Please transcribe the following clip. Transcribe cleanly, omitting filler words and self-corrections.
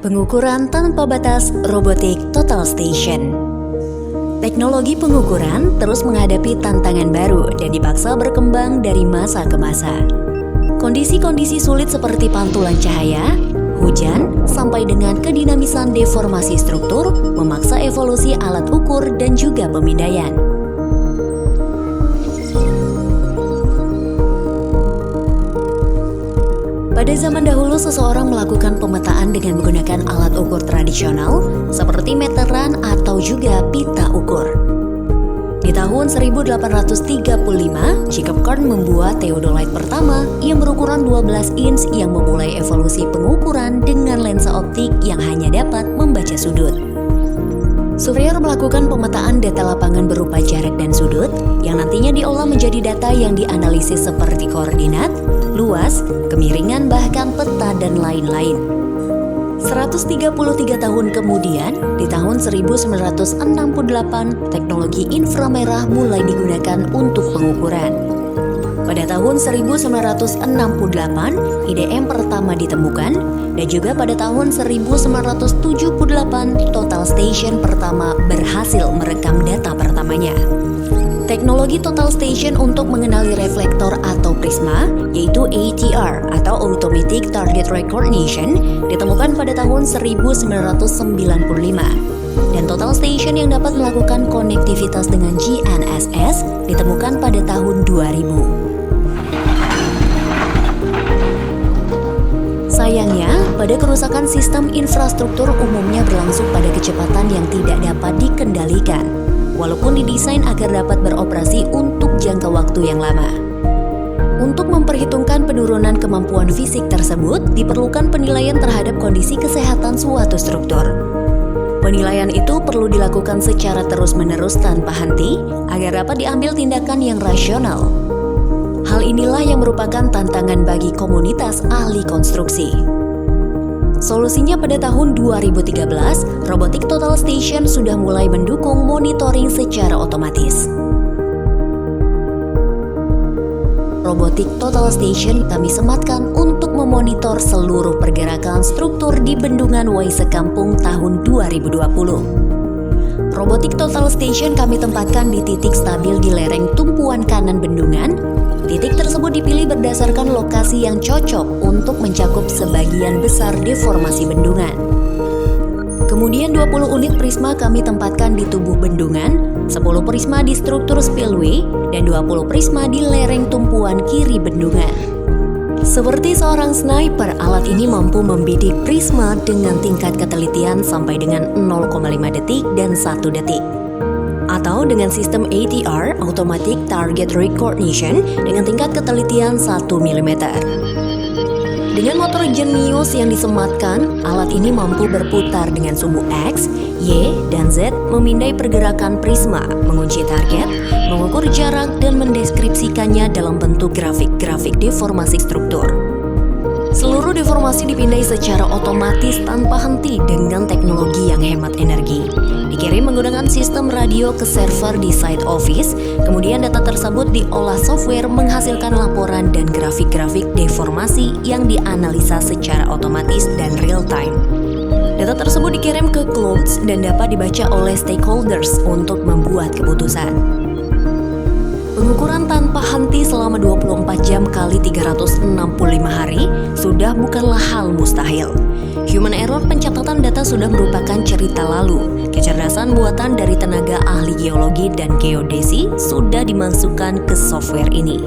Pengukuran tanpa batas Robotic Total Station. Teknologi pengukuran terus menghadapi tantangan baru dan dipaksa berkembang dari masa ke masa. Kondisi-kondisi sulit seperti pantulan cahaya, hujan, sampai dengan kedinamisan deformasi struktur memaksa evolusi alat ukur dan juga pemindaian. Pada zaman dahulu, seseorang melakukan pemetaan dengan menggunakan alat ukur tradisional seperti meteran atau juga pita ukur. Di tahun 1835, Jacob Card membuat theodolite pertama yang berukuran 12 inch yang memulai evolusi pengukuran dengan lensa optik yang hanya dapat membaca sudut. Surveyor melakukan pemetaan data lapangan berupa jarak dan sudut yang nantinya diolah menjadi data yang dianalisis seperti koordinat, luas, kemiringan, bahkan peta dan lain-lain. 133 tahun kemudian, di tahun 1968, teknologi inframerah mulai digunakan untuk pengukuran. Pada tahun 1968, IDM pertama ditemukan, dan juga pada tahun 1978, Total Station pertama berhasil merekam data pertamanya. Teknologi Total Station untuk mengenali reflektor atau prisma, yaitu ATR atau Automatic Target Recognition, ditemukan pada tahun 1995. Dan Total Station yang dapat melakukan konektivitas dengan GNSS ditemukan pada tahun 2000. Sayangnya, pada kerusakan sistem infrastruktur umumnya berlangsung pada kecepatan yang tidak dapat dikendalikan, walaupun didesain agar dapat beroperasi untuk jangka waktu yang lama. Untuk memperhitungkan penurunan kemampuan fisik tersebut, diperlukan penilaian terhadap kondisi kesehatan suatu struktur. Penilaian itu perlu dilakukan secara terus-menerus tanpa henti, agar dapat diambil tindakan yang rasional. Hal inilah yang merupakan tantangan bagi komunitas ahli konstruksi. Solusinya pada tahun 2013, Robotic Total Station sudah mulai mendukung monitoring secara otomatis. Robotic Total Station kami sematkan untuk memonitor seluruh pergerakan struktur di Bendungan Waisekampung tahun 2020. Robotic Total Station kami tempatkan di titik stabil di lereng tumpuan kanan bendungan. Titik tersebut dipilih berdasarkan lokasi yang cocok untuk mencakup sebagian besar deformasi bendungan. Kemudian 20 unit prisma kami tempatkan di tubuh bendungan, 10 prisma di struktur spillway, dan 20 prisma di lereng tumpuan kiri bendungan. Seperti seorang sniper, alat ini mampu membidik prisma dengan tingkat ketelitian sampai dengan 0,5 detik dan 1 detik. Atau dengan sistem ATR, Automatic Target Recognition, dengan tingkat ketelitian 1 mm. Dengan motor jenius yang disematkan, alat ini mampu berputar dengan sumbu X, Y, dan Z, memindai pergerakan prisma, mengunci target, mengukur jarak, dan mendeskripsikannya dalam bentuk grafik-grafik deformasi struktur. Seluruh deformasi dipindai secara otomatis tanpa henti dengan teknologi yang hemat energi. Dikirim menggunakan sistem radio ke server di site office, kemudian data tersebut diolah software menghasilkan laporan dan grafik-grafik deformasi yang dianalisa secara otomatis dan real time. Data tersebut dikirim ke clouds dan dapat dibaca oleh stakeholders untuk membuat keputusan. Pengukuran tanpa henti selama 24 jam kali 365 hari sudah bukanlah hal mustahil. Human error pencatatan data sudah merupakan cerita lalu. Kecerdasan buatan dari tenaga ahli geologi dan geodesi sudah dimasukkan ke software ini.